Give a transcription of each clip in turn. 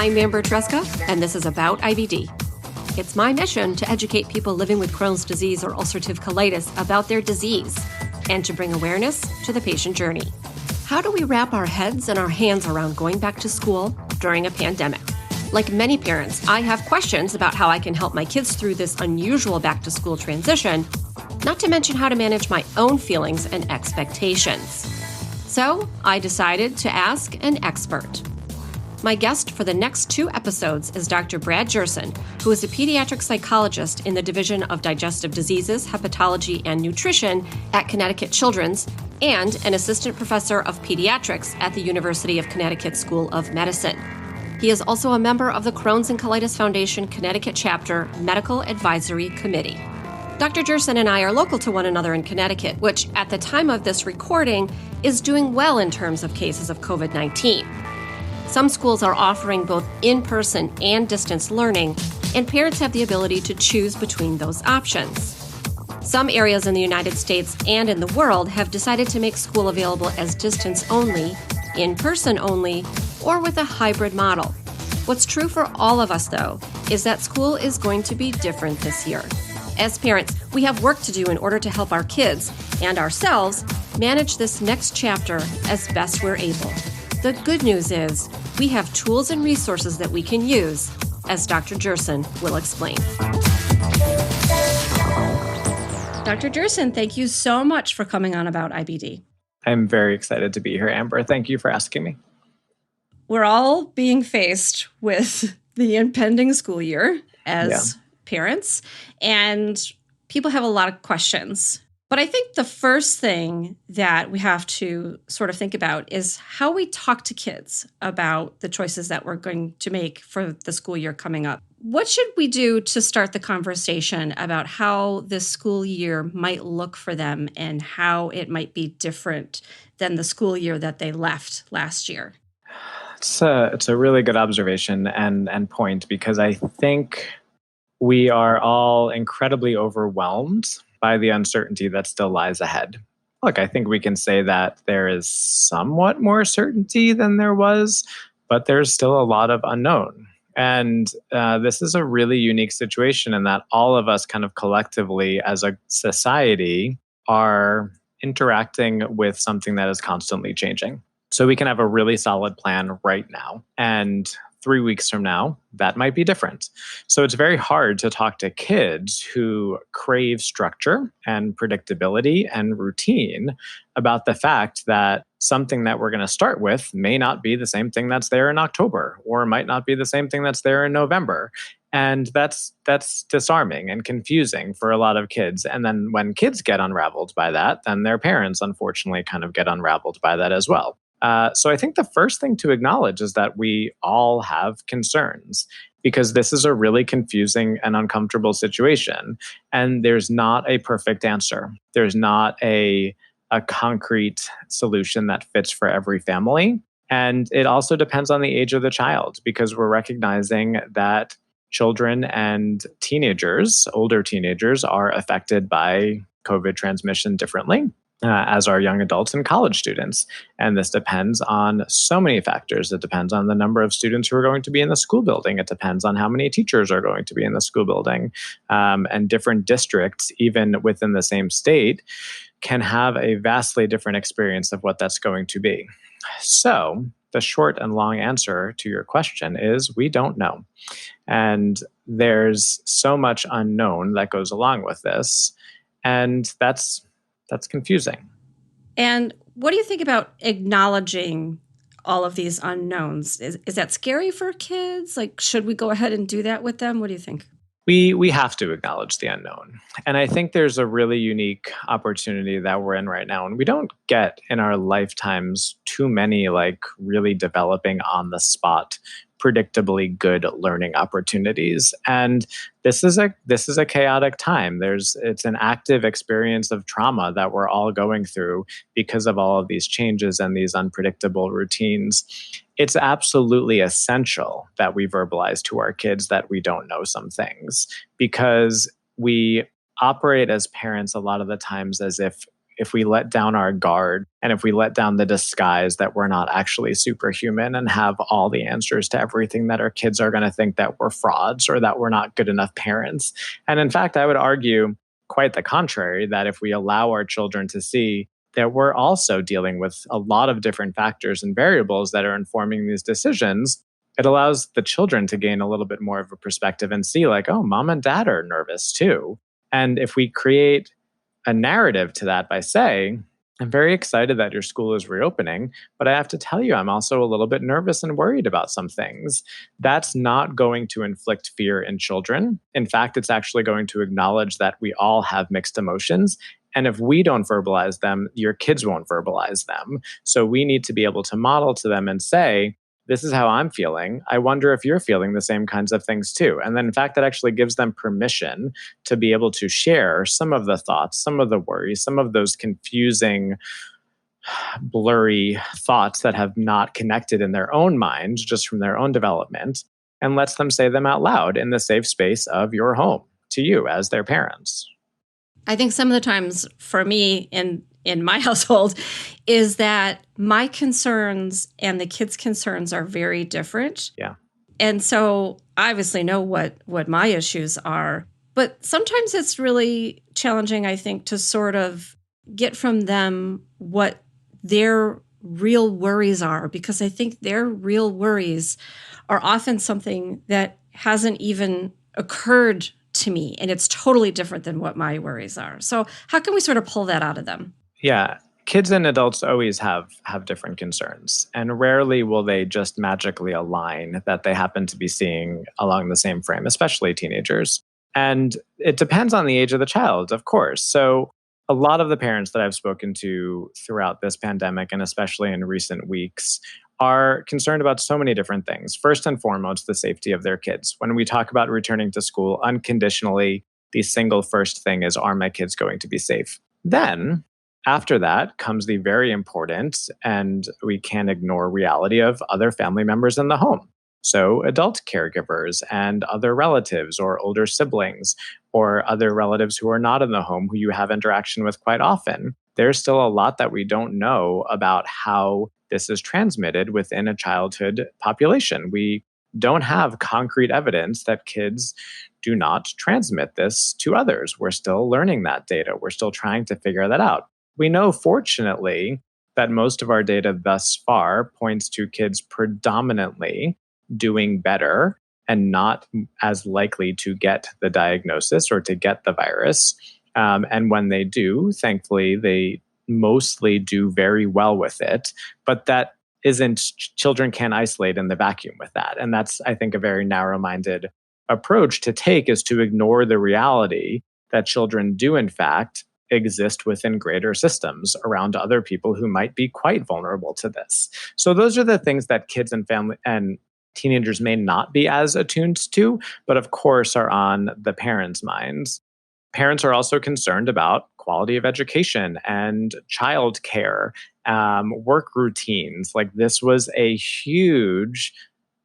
I'm Amber Tresca, and this is About IBD. It's my mission to educate people living with Crohn's disease or ulcerative colitis about their disease and to bring awareness to the patient journey. How do we wrap our heads and our hands around going back to school during a pandemic? Like many parents, I have questions about how I can help my kids through this unusual back-to-school transition, not to mention how to manage my own feelings and expectations. So I decided to ask an expert. My guest for the next 2 episodes is Dr. Brad Jerson, who is a pediatric psychologist in the Division of Digestive Diseases, Hepatology, and Nutrition at Connecticut Children's, and an Assistant Professor of Pediatrics at the University of Connecticut School of Medicine. He is also a member of the Crohn's and Colitis Foundation Connecticut Chapter Medical Advisory Committee. Dr. Jerson and I are local to one another in Connecticut, which at the time of this recording is doing well in terms of cases of COVID-19. Some schools are offering both in-person and distance learning, and parents have the ability to choose between those options. Some areas in the United States and in the world have decided to make school available as distance only, in-person only, or with a hybrid model. What's true for all of us, though, is that school is going to be different this year. As parents, we have work to do in order to help our kids and ourselves manage this next chapter as best we're able. The good news is we have tools and resources that we can use, as Dr. Jerson will explain. Dr. Jerson, thank you so much for coming on About IBD. I'm very excited to be here, Amber. Thank you for asking me. We're all being faced with the impending school year as parents, and people have a lot of questions. But I think the first thing that we have to sort of think about is how we talk to kids about the choices that we're going to make for the school year coming up. What should we do to start the conversation about how this school year might look for them and how it might be different than the school year that they left last year? It's a really good observation and point, because I think we are all incredibly overwhelmed by the uncertainty that still lies ahead. Look, I think we can say that there is somewhat more certainty than there was, but there's still a lot of unknown. And this is a really unique situation in that all of us kind of collectively as a society are interacting with something that is constantly changing. So we can have a really solid plan right now, and 3 weeks from now, that might be different. So it's very hard to talk to kids who crave structure and predictability and routine about the fact that something that we're going to start with may not be the same thing that's there in October, or might not be the same thing that's there in November. And that's disarming and confusing for a lot of kids. And then when kids get unraveled by that, then their parents, unfortunately, kind of get unraveled by that as well. So I think the first thing to acknowledge is that we all have concerns, because this is a really confusing and uncomfortable situation. And there's not a perfect answer. There's not a concrete solution that fits for every family. And it also depends on the age of the child, because we're recognizing that children and teenagers, older teenagers, are affected by COVID transmission differently, as are young adults and college students. And this depends on so many factors. It depends on the number of students who are going to be in the school building. It depends on how many teachers are going to be in the school building. And different districts, even within the same state, can have a vastly different experience of what that's going to be. So the short and long answer to your question is we don't know. And there's so much unknown that goes along with this. And that's confusing. And what do you think about acknowledging all of these unknowns? Is that scary for kids? Like, should we go ahead and do that with them? What do you think? We have to acknowledge the unknown. And I think there's a really unique opportunity that we're in right now. And we don't get in our lifetimes too many really developing on the spot, predictably good learning opportunities. And this is a chaotic time. It's an active experience of trauma that we're all going through because of all of these changes and these unpredictable routines. It's absolutely essential that we verbalize to our kids that we don't know some things, because we operate as parents a lot of the times as if if we let down our guard and if we let down the disguise that we're not actually superhuman and have all the answers to everything, that our kids are going to think that we're frauds or that we're not good enough parents. And in fact, I would argue quite the contrary, that if we allow our children to see that we're also dealing with a lot of different factors and variables that are informing these decisions, it allows the children to gain a little bit more of a perspective and see like, oh, mom and dad are nervous too. And if we create a narrative to that by saying, I'm very excited that your school is reopening, but I have to tell you, I'm also a little bit nervous and worried about some things. That's not going to inflict fear in children. In fact, it's actually going to acknowledge that we all have mixed emotions. And if we don't verbalize them, your kids won't verbalize them. So we need to be able to model to them and say, this is how I'm feeling. I wonder if you're feeling the same kinds of things too. And then in fact, that actually gives them permission to be able to share some of the thoughts, some of the worries, some of those confusing, blurry thoughts that have not connected in their own minds just from their own development, and lets them say them out loud in the safe space of your home to you as their parents. I think some of the times for me in my household is that my concerns and the kids' concerns are very different. Yeah. And so I obviously know what my issues are, but sometimes it's really challenging, I think, to sort of get from them what their real worries are, because I think their real worries are often something that hasn't even occurred to me, and it's totally different than what my worries are. So how can we sort of pull that out of them? Yeah. Kids and adults always have different concerns, and rarely will they just magically align that they happen to be seeing along the same frame, especially teenagers. And it depends on the age of the child, of course. So a lot of the parents that I've spoken to throughout this pandemic, and especially in recent weeks, are concerned about so many different things. First and foremost, the safety of their kids. When we talk about returning to school unconditionally, the single first thing is, are my kids going to be safe? Then, after that comes the very important, and we can't ignore, reality of other family members in the home. So adult caregivers and other relatives or older siblings or other relatives who are not in the home who you have interaction with quite often. There's still a lot that we don't know about how this is transmitted within a childhood population. We don't have concrete evidence that kids do not transmit this to others. We're still learning that data. We're still trying to figure that out. We know, fortunately, that most of our data thus far points to kids predominantly doing better and not as likely to get the diagnosis or to get the virus. And when they do, thankfully, they mostly do very well with it. But that isn't, children can't isolate in the vacuum with that. And that's, I think, a very narrow-minded approach to take, is to ignore the reality that children do, in fact, exist within greater systems around other people who might be quite vulnerable to this. So those are the things that kids and family and teenagers may not be as attuned to, but of course are on the parents' minds. Parents are also concerned about quality of education and childcare, work routines. Like, this was a huge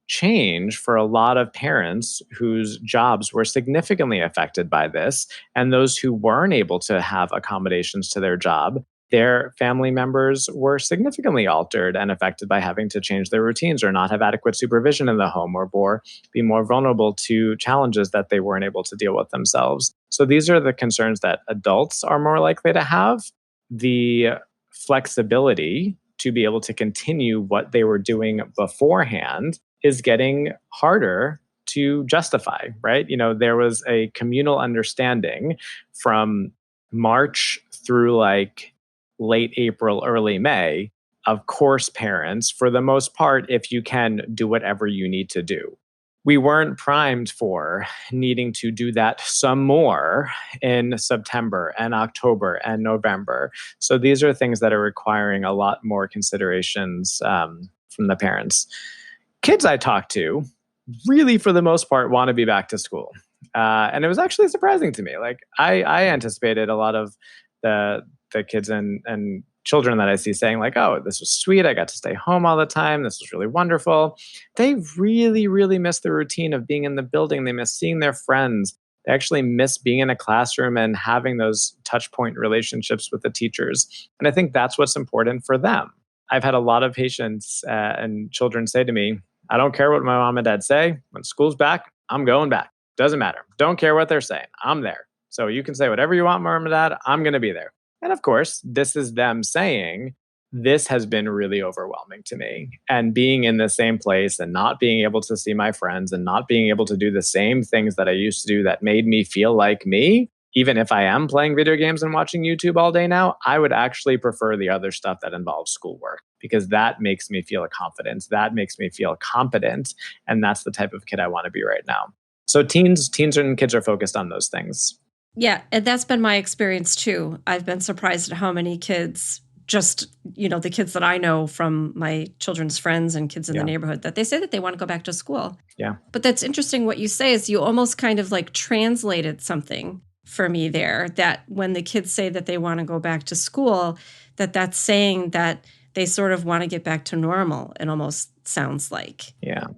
change for a lot of parents whose jobs were significantly affected by this. And those who weren't able to have accommodations to their job, their family members were significantly altered and affected by having to change their routines or not have adequate supervision in the home, or be more vulnerable to challenges that they weren't able to deal with themselves. So these are the concerns that adults are more likely to have. The flexibility to be able to continue what they were doing beforehand is getting harder to justify, right? There was a communal understanding from March through like late April, early May. Of course, parents, for the most part, if you can, do whatever you need to do. We weren't primed for needing to do that some more in September and October and November. So these are things that are requiring a lot more considerations from the parents. Kids I talk to really, for the most part, want to be back to school. And it was actually surprising to me. Like, I anticipated a lot of the kids and children that I see saying like, oh, this was sweet. I got to stay home all the time. This was really wonderful. They really, really miss the routine of being in the building. They miss seeing their friends. They actually miss being in a classroom and having those touch point relationships with the teachers. And I think that's what's important for them. I've had a lot of patients and children say to me, I don't care what my mom and dad say. When school's back, I'm going back. Doesn't matter. Don't care what they're saying. I'm there. So you can say whatever you want, mom and dad. I'm going to be there. And of course, this is them saying, this has been really overwhelming to me. And being in the same place and not being able to see my friends and not being able to do the same things that I used to do that made me feel like me, even if I am playing video games and watching YouTube all day now, I would actually prefer the other stuff that involves schoolwork because that makes me feel a confidence. That makes me feel competent. And that's the type of kid I want to be right now. So teens and kids are focused on those things. Yeah, and that's been my experience too. I've been surprised at how many kids, just, the kids that I know from my children's friends and kids in the neighborhood, that they say that they want to go back to school. Yeah. But that's interesting. What you say is you almost kind of like translated something for me there, that when the kids say that they want to go back to school, that's saying that they sort of want to get back to normal. It almost sounds like. Yeah.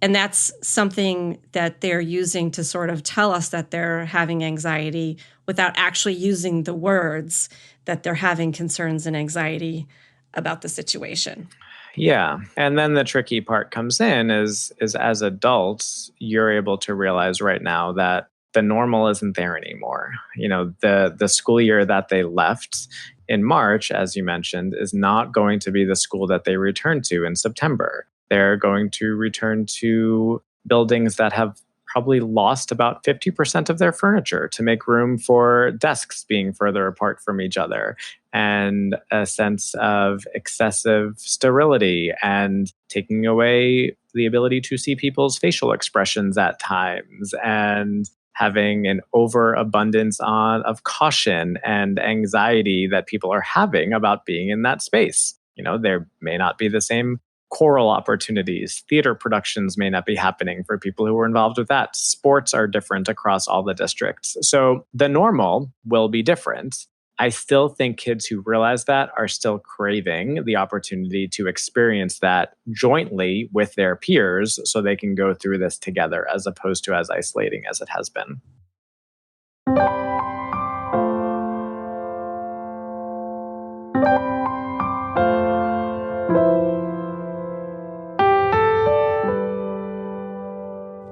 And that's something that they're using to sort of tell us that they're having anxiety without actually using the words that they're having concerns and anxiety about the situation. Yeah. And then the tricky part comes in is as adults, you're able to realize right now that the normal isn't there anymore. The school year that they left in March, as you mentioned, is not going to be the school that they return to in September. They're going to return to buildings that have probably lost about 50% of their furniture to make room for desks being further apart from each other, and a sense of excessive sterility and taking away the ability to see people's facial expressions at times, and having an overabundance of caution and anxiety that people are having about being in that space. There may not be the same choral opportunities. Theater productions may not be happening for people who are involved with that. Sports are different across all the districts. So the normal will be different. I still think kids who realize that are still craving the opportunity to experience that jointly with their peers so they can go through this together as opposed to as isolating as it has been.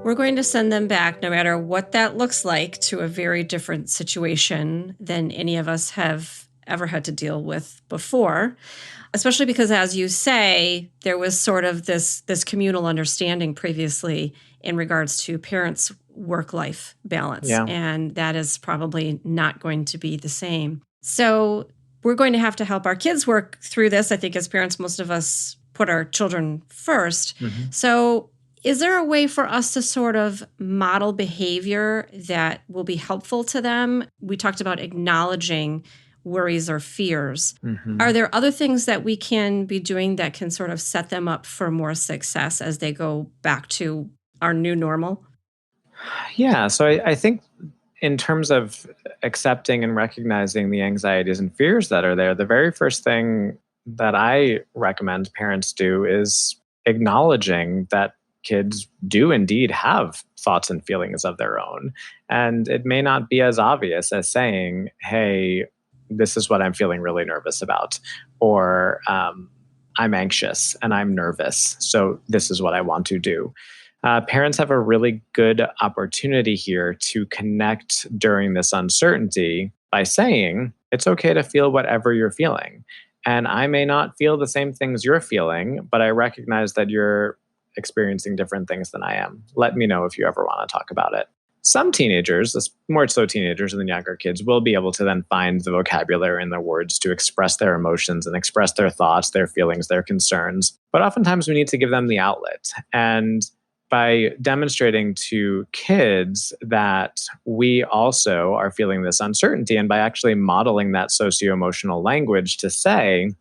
We're going to send them back, no matter what that looks like, to a very different situation than any of us have ever had to deal with before, especially because, as you say, there was sort of this communal understanding previously in regards to parents' work-life balance. Yeah. And that is probably not going to be the same. So we're going to have to help our kids work through this. I think as parents, most of us put our children first. Mm-hmm. So is there a way for us to sort of model behavior that will be helpful to them? We talked about acknowledging worries or fears. Mm-hmm. Are there other things that we can be doing that can sort of set them up for more success as they go back to our new normal? Yeah. So I think in terms of accepting and recognizing the anxieties and fears that are there, the very first thing that I recommend parents do is acknowledging that kids do indeed have thoughts and feelings of their own. And it may not be as obvious as saying, hey, this is what I'm feeling really nervous about, or I'm anxious and I'm nervous, so this is what I want to do. Parents have a really good opportunity here to connect during this uncertainty by saying, it's okay to feel whatever you're feeling. And I may not feel the same things you're feeling, but I recognize that you're experiencing different things than I am. Let me know if you ever want to talk about it. Some teenagers, more so teenagers than younger kids, will be able to then find the vocabulary and the words to express their emotions and express their thoughts, their feelings, their concerns. But oftentimes we need to give them the outlet. And by demonstrating to kids that we also are feeling this uncertainty, and by actually modeling that socio-emotional language to say,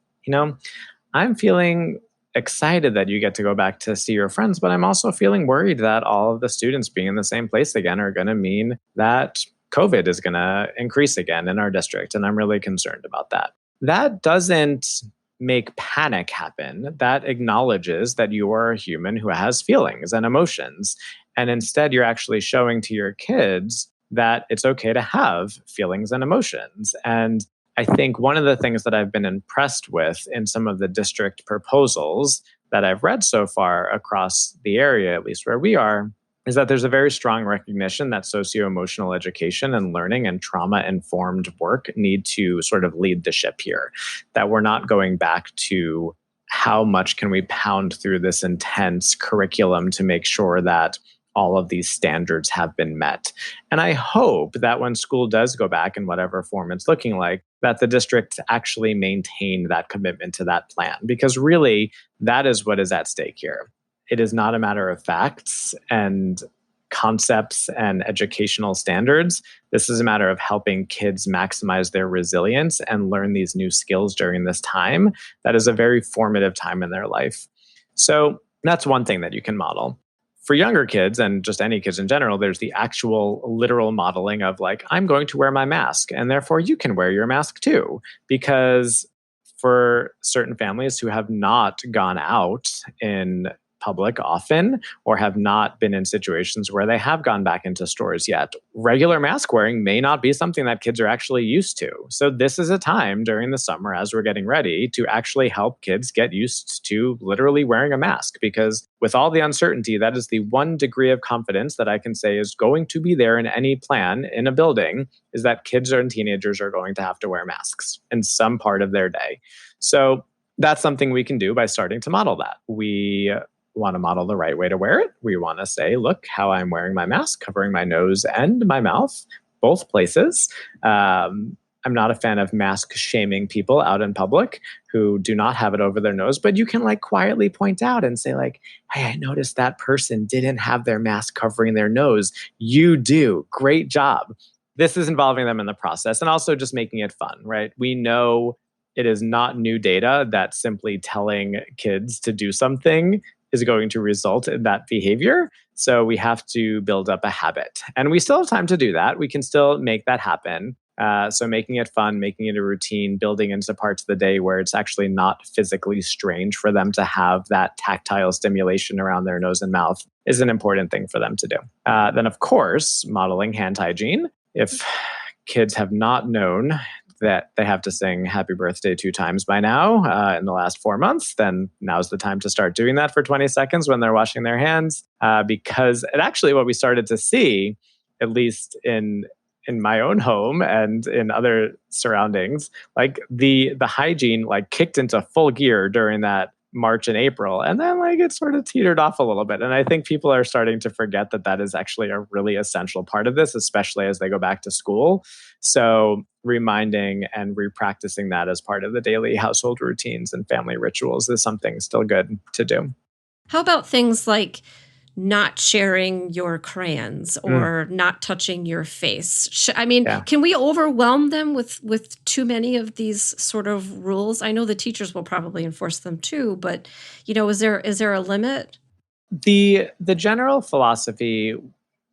I'm feeling excited that you get to go back to see your friends, but I'm also feeling worried that all of the students being in the same place again are going to mean that COVID is going to increase again in our district. And I'm really concerned about that. That doesn't make panic happen. That acknowledges that you are a human who has feelings and emotions. And instead, you're actually showing to your kids that it's okay to have feelings and emotions. And I think one of the things that I've been impressed with in some of the district proposals that I've read so far across the area, at least where we are, is that there's a very strong recognition that socio-emotional education and learning and trauma-informed work need to sort of lead the ship here, that we're not going back to how much can we pound through this intense curriculum to make sure that all of these standards have been met. And I hope that when school does go back in whatever form it's looking like, that the districts actually maintain that commitment to that plan, because really that is what is at stake here. It is not a matter of facts and concepts and educational standards. This is a matter of helping kids maximize their resilience and learn these new skills during this time. That is a very formative time in their life. So that's one thing that you can model. For younger kids and just any kids in general, there's the actual literal modeling of like, I'm going to wear my mask and therefore you can wear your mask too. Because for certain families who have not gone out in public often or have not been in situations where they have gone back into stores yet, regular mask wearing may not be something that kids are actually used to. So this is a time during the summer as we're getting ready to actually help kids get used to literally wearing a mask, because with all the uncertainty, that is the one degree of confidence that I can say is going to be there in any plan in a building, is that kids and teenagers are going to have to wear masks in some part of their day. So that's something we can do by starting to model that. We want to model the right way to wear it. We want to say, look how I'm wearing my mask, covering my nose and my mouth, both places. I'm not a fan of mask shaming people out in public who do not have it over their nose, but you can like quietly point out and say like, hey, I noticed that person didn't have their mask covering their nose. You do. Great job. This is involving them in the process and also just making it fun, right? We know it is not new data that simply telling kids to do something is going to result in that behavior. So we have to build up a habit. And we still have time to do that. We can still make that happen. So making it fun, making it a routine, building into parts of the day where it's actually not physically strange for them to have that tactile stimulation around their nose and mouth is an important thing for them to do. Then, of course, modeling hand hygiene. If kids have not known that they have to sing happy birthday 2 times by now in the last 4 months, then now's the time to start doing that for 20 seconds when they're washing their hands. Because it actually, what we started to see, at least in my own home and in other surroundings, like the hygiene like kicked into full gear during that March and April. And then like it sort of teetered off a little bit. And I think people are starting to forget that that is actually a really essential part of this, especially as they go back to school. So reminding and repracticing that as part of the daily household routines and family rituals is something still good to do. How about things like not sharing your crayons or not touching your face? I mean, Can we overwhelm them with too many of these sort of rules? I know the teachers will probably enforce them too, but is there a limit? The general philosophy,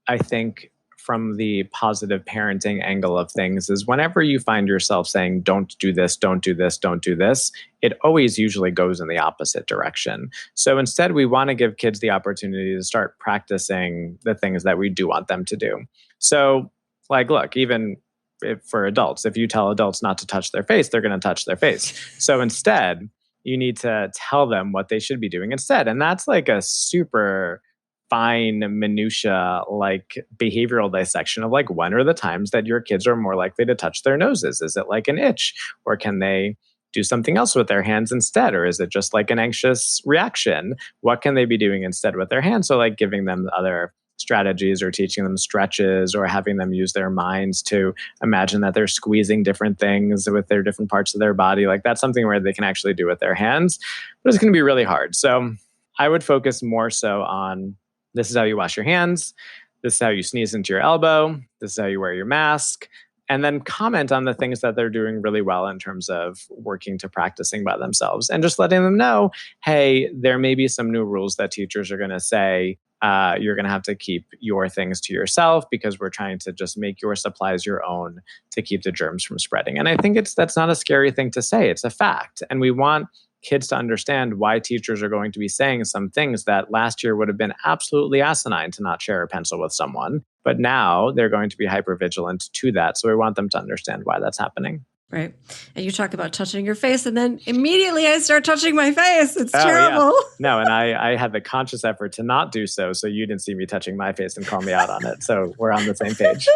I think, from the positive parenting angle of things is whenever you find yourself saying, don't do this, don't do this, don't do this, it always usually goes in the opposite direction. So instead, we want to give kids the opportunity to start practicing the things that we do want them to do. So like, look, even for adults, if you tell adults not to touch their face, they're going to touch their face. So instead, you need to tell them what they should be doing instead. And that's like a super fine minutia, like behavioral dissection of like, when are the times that your kids are more likely to touch their noses? Is it like an itch, or can they do something else with their hands instead? Or is it just like an anxious reaction? What can they be doing instead with their hands? So like giving them other strategies or teaching them stretches or having them use their minds to imagine that they're squeezing different things with their different parts of their body. Like that's something where they can actually do with their hands, but it's going to be really hard. So I would focus more so on, this is how you wash your hands. This is how you sneeze into your elbow. This is how you wear your mask. And then comment on the things that they're doing really well in terms of working to practicing by themselves and just letting them know, hey, there may be some new rules that teachers are going to say, you're going to have to keep your things to yourself because we're trying to just make your supplies your own to keep the germs from spreading. And I think that's not a scary thing to say. It's a fact. And we want kids to understand why teachers are going to be saying some things that last year would have been absolutely asinine to not share a pencil with someone. But now they're going to be hypervigilant to that. So we want them to understand why that's happening. Right. And you talk about touching your face, and then immediately I start touching my face. It's terrible. Yeah. No, and I had the conscious effort to not do so you didn't see me touching my face and call me out on it. So we're on the same page.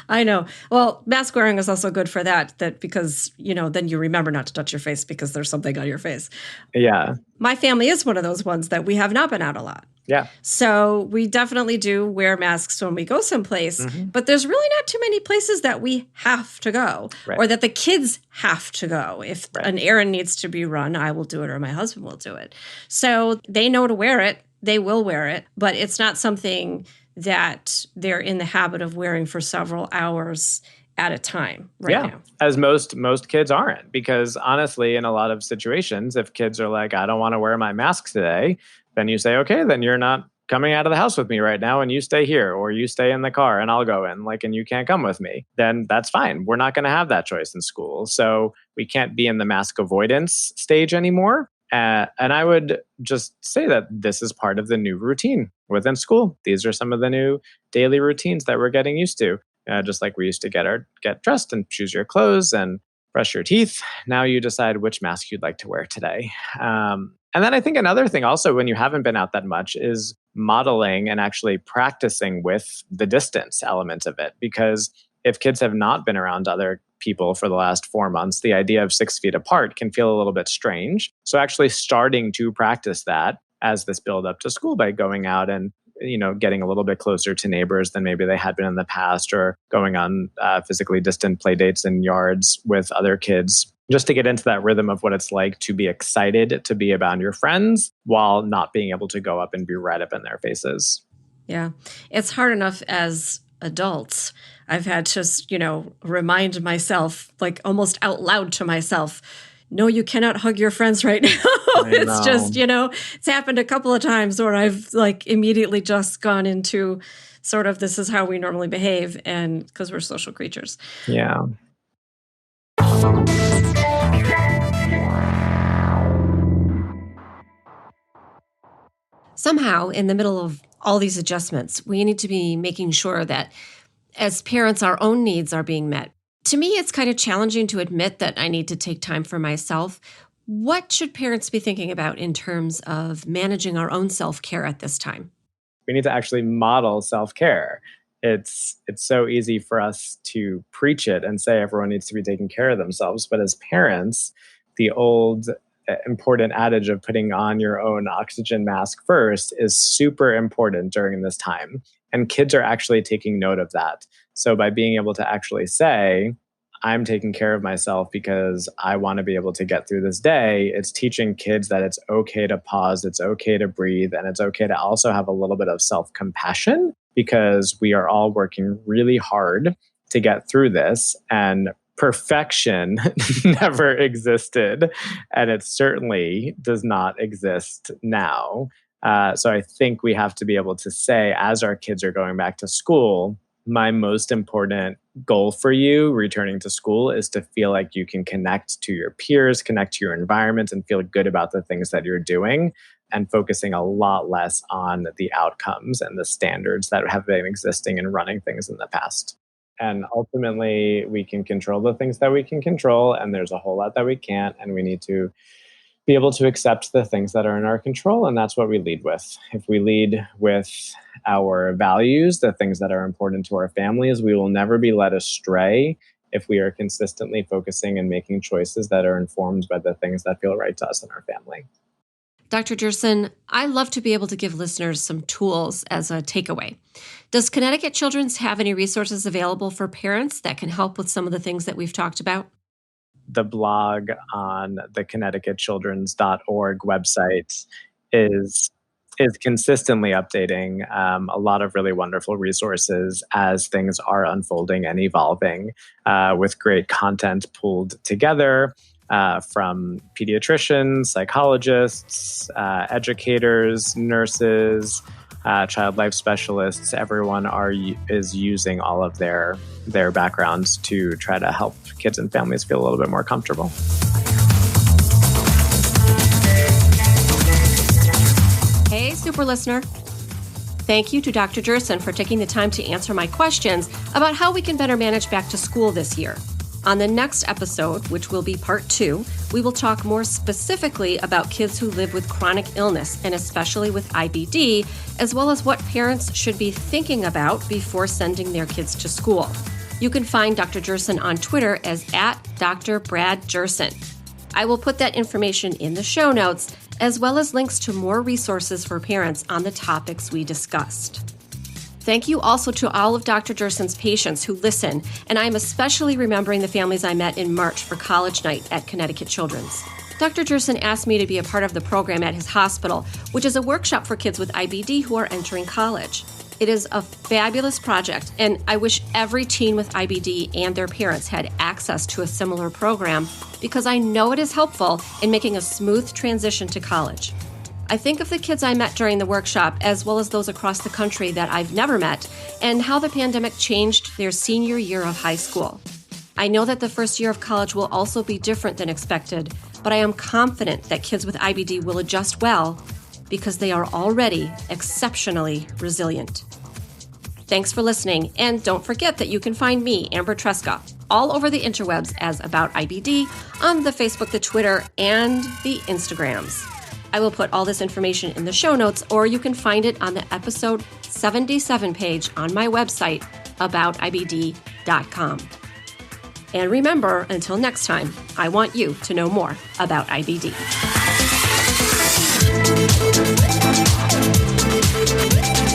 I know. Well, mask wearing is also good for that because, then you remember not to touch your face because there's something on your face. Yeah. My family is one of those ones that we have not been out a lot. Yeah. So we definitely do wear masks when we go someplace, but there's really not too many places that we have to go or that the kids have to go. If an errand needs to be run, I will do it or my husband will do it. So they know to wear it. They will wear it, but it's not something that they're in the habit of wearing for several hours at a time now. As most kids aren't, because honestly, in a lot of situations, if kids are like, I don't want to wear my mask today, then you say, okay, then you're not coming out of the house with me right now and you stay here or you stay in the car and I'll go in and you can't come with me. Then that's fine. We're not going to have that choice in school. So we can't be in the mask avoidance stage anymore. And I would just say that this is part of the new routine within school. These are some of the new daily routines that we're getting used to. Just like we used to get dressed and choose your clothes and brush your teeth. Now you decide which mask you'd like to wear today. And then I think another thing also when you haven't been out that much is modeling and actually practicing with the distance element of it. Because if kids have not been around other people for the last 4 months, the idea of 6 feet apart can feel a little bit strange. So actually starting to practice that as this build up to school by going out and getting a little bit closer to neighbors than maybe they had been in the past, or going on physically distant play dates in yards with other kids, just to get into that rhythm of what it's like to be excited to be around your friends while not being able to go up and be right up in their faces. Yeah. It's hard enough as adults. I've had to, remind myself, almost out loud to myself, no, you cannot hug your friends right now. It's just, it's happened a couple of times where I've immediately just gone into sort of this is how we normally behave, and because we're social creatures. Yeah. Somehow, in the middle of all these adjustments, we need to be making sure that as parents, our own needs are being met. To me, it's kind of challenging to admit that I need to take time for myself. What should parents be thinking about in terms of managing our own self-care at this time? We need to actually model self-care. It's so easy for us to preach it and say everyone needs to be taking care of themselves. But as parents, the old important adage of putting on your own oxygen mask first is super important during this time. And kids are actually taking note of that. So by being able to actually say, I'm taking care of myself because I want to be able to get through this day, it's teaching kids that it's okay to pause, it's okay to breathe, and it's okay to also have a little bit of self-compassion, because we are all working really hard to get through this, and perfection never existed, and it certainly does not exist now. So I think we have to be able to say, as our kids are going back to school, my most important goal for you returning to school is to feel like you can connect to your peers, connect to your environment, and feel good about the things that you're doing, and focusing a lot less on the outcomes and the standards that have been existing and running things in the past. And ultimately, we can control the things that we can control, and there's a whole lot that we can't, and we need to be able to accept the things that are in our control, and that's what we lead with. If we lead with our values, the things that are important to our families, we will never be led astray if we are consistently focusing and making choices that are informed by the things that feel right to us and our family. Dr. Jerson, I love to be able to give listeners some tools as a takeaway. Does Connecticut Children's have any resources available for parents that can help with some of the things that we've talked about? The blog on the ConnecticutChildren's.org website is consistently updating a lot of really wonderful resources as things are unfolding and evolving, with great content pulled together from pediatricians, psychologists, educators, nurses, child life specialists. Everyone is using all of their backgrounds to try to help kids and families feel a little bit more comfortable. Hey, super listener. thank you to Dr. Jerson for taking the time to answer my questions about how we can better manage back to school this year. On the next episode, which will be part 2, we will talk more specifically about kids who live with chronic illness, and especially with IBD, as well as what parents should be thinking about before sending their kids to school. You can find Dr. Jerson on Twitter as @Dr. Brad Jerson. I will put that information in the show notes, as well as links to more resources for parents on the topics we discussed. Thank you also to all of Dr. Jerson's patients who listen, and I am especially remembering the families I met in March for college night at Connecticut Children's. Dr. Jerson asked me to be a part of the program at his hospital, which is a workshop for kids with IBD who are entering college. It is a fabulous project, and I wish every teen with IBD and their parents had access to a similar program because I know it is helpful in making a smooth transition to college. I think of the kids I met during the workshop as well as those across the country that I've never met and how the pandemic changed their senior year of high school. I know that the first year of college will also be different than expected, but I am confident that kids with IBD will adjust well because they are already exceptionally resilient. Thanks for listening, and don't forget that you can find me, Amber Tresca, all over the interwebs as About IBD on the Facebook, the Twitter, and the Instagrams. I will put all this information in the show notes, or you can find it on the episode 77 page on my website, aboutibd.com. And remember, until next time, I want you to know more about IBD.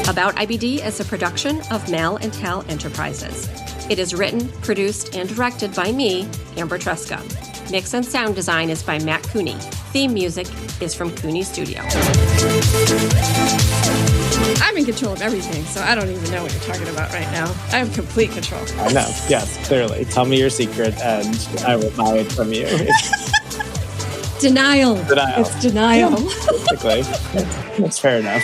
About IBD is a production of Mal and Tal Enterprises. It is written, produced, and directed by me, Amber Tresca. Mix and sound design is by Matt Cooney. Theme music is from Cooney Studio. I'm in control of everything, so I don't even know what you're talking about right now. I have complete control. I know. Yes, clearly. Tell me your secret, and I will buy it from you. Denial. It's denial. Yeah, basically. That's fair enough.